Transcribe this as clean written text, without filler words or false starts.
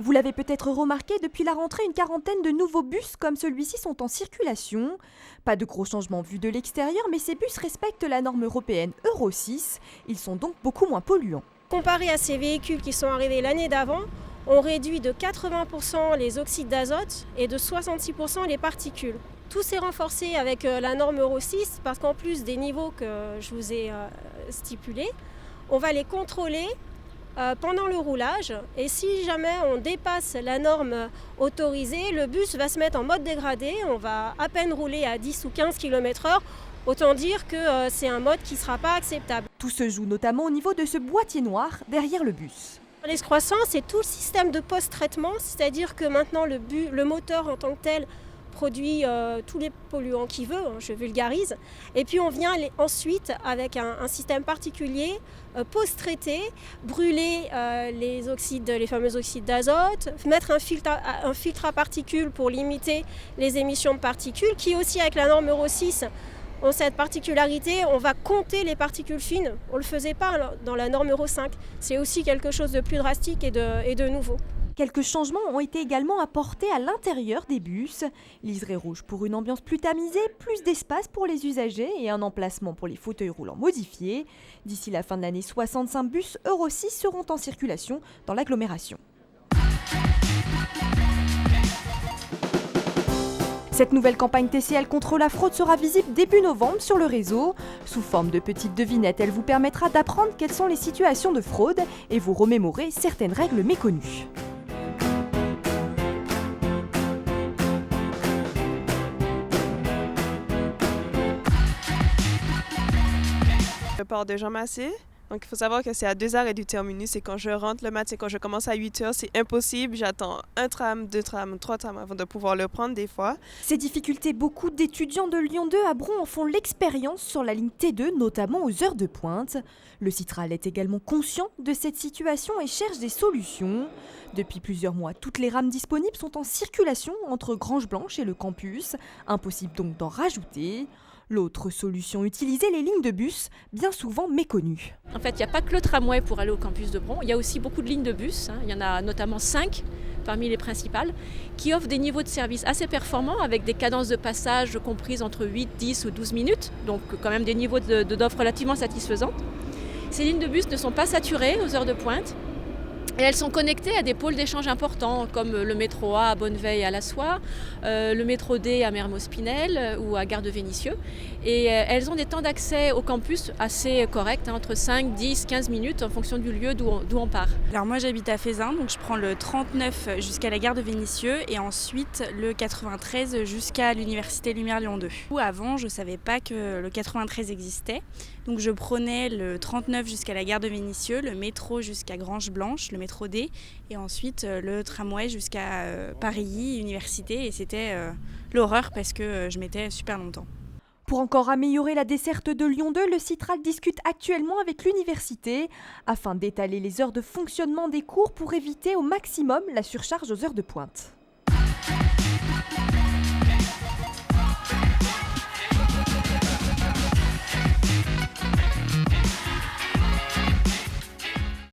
Vous l'avez peut-être remarqué, depuis la rentrée, une quarantaine de nouveaux bus comme celui-ci sont en circulation. Pas de gros changements vus de l'extérieur, mais ces bus respectent la norme européenne Euro 6. Ils sont donc beaucoup moins polluants. Comparé à ces véhicules qui sont arrivés l'année d'avant, on réduit de 80% les oxydes d'azote et de 66% les particules. Tout s'est renforcé avec la norme Euro 6 parce qu'en plus des niveaux que je vous ai stipulés, on va les contrôler pendant le roulage, et si jamais on dépasse la norme autorisée, le bus va se mettre en mode dégradé, on va à peine rouler à 10 ou 15 km/h, autant dire que c'est un mode qui ne sera pas acceptable. Tout se joue notamment au niveau de ce boîtier noir derrière le bus. L'excroissance, c'est tout le système de post-traitement, c'est-à-dire que maintenant le moteur en tant que tel produit tous les polluants qu'il veut, je vulgarise, et puis on vient ensuite avec un système particulier post-traité, brûler les fameux oxydes d'azote, mettre un filtre à particules pour limiter les émissions de particules, qui aussi avec la norme Euro 6 ont cette particularité, on va compter les particules fines, on ne le faisait pas dans la norme Euro 5, c'est aussi quelque chose de plus drastique et de nouveau. Quelques changements ont été également apportés à l'intérieur des bus. Liseré rouge pour une ambiance plus tamisée, plus d'espace pour les usagers et un emplacement pour les fauteuils roulants modifiés. D'ici la fin de l'année, 65 bus Euro 6 seront en circulation dans l'agglomération. Cette nouvelle campagne TCL contre la fraude sera visible début novembre sur le réseau. Sous forme de petites devinettes, elle vous permettra d'apprendre quelles sont les situations de fraude et vous remémorer certaines règles méconnues. Je pars de Jean Massé. Donc, il faut savoir que c'est à 2 arrêts du terminus et quand je rentre le matin, quand je commence à 8 heures, c'est impossible. J'attends un tram, 2 trams, 3 trams avant de pouvoir le prendre des fois. Ces difficultés, beaucoup d'étudiants de Lyon 2 à Bron en font l'expérience sur la ligne T2, notamment aux heures de pointe. Le Citral est également conscient de cette situation et cherche des solutions. Depuis plusieurs mois, toutes les rames disponibles sont en circulation entre Grange-Blanche et le campus. Impossible donc d'en rajouter. L'autre solution utilisée, les lignes de bus, bien souvent méconnues. En fait, il n'y a pas que le tramway pour aller au campus de Bron, il y a aussi beaucoup de lignes de bus, il y en a notamment 5 parmi les principales, qui offrent des niveaux de service assez performants avec des cadences de passage comprises entre 8, 10 ou 12 minutes, donc quand même des niveaux d'offres relativement satisfaisants. Ces lignes de bus ne sont pas saturées aux heures de pointe. Et elles sont connectées à des pôles d'échange importants comme le métro A à Bonneveille à la Soie, le métro D à Mermoz-Pinel ou à Gare de Vénissieux. Et elles ont des temps d'accès au campus assez corrects, entre 5, 10, 15 minutes en fonction du lieu d'où on part. Alors moi j'habite à Fézin, donc je prends le 39 jusqu'à la Gare de Vénissieux et ensuite le 93 jusqu'à l'Université Lumière Lyon 2. Avant je ne savais pas que le 93 existait, donc je prenais le 39 jusqu'à la Gare de Vénissieux, le métro jusqu'à Grange-Blanche, le métro D et ensuite le tramway jusqu'à Paris, Université et c'était l'horreur parce que je mettais super longtemps. Pour encore améliorer la desserte de Lyon 2, le Citral discute actuellement avec l'université afin d'étaler les heures de fonctionnement des cours pour éviter au maximum la surcharge aux heures de pointe.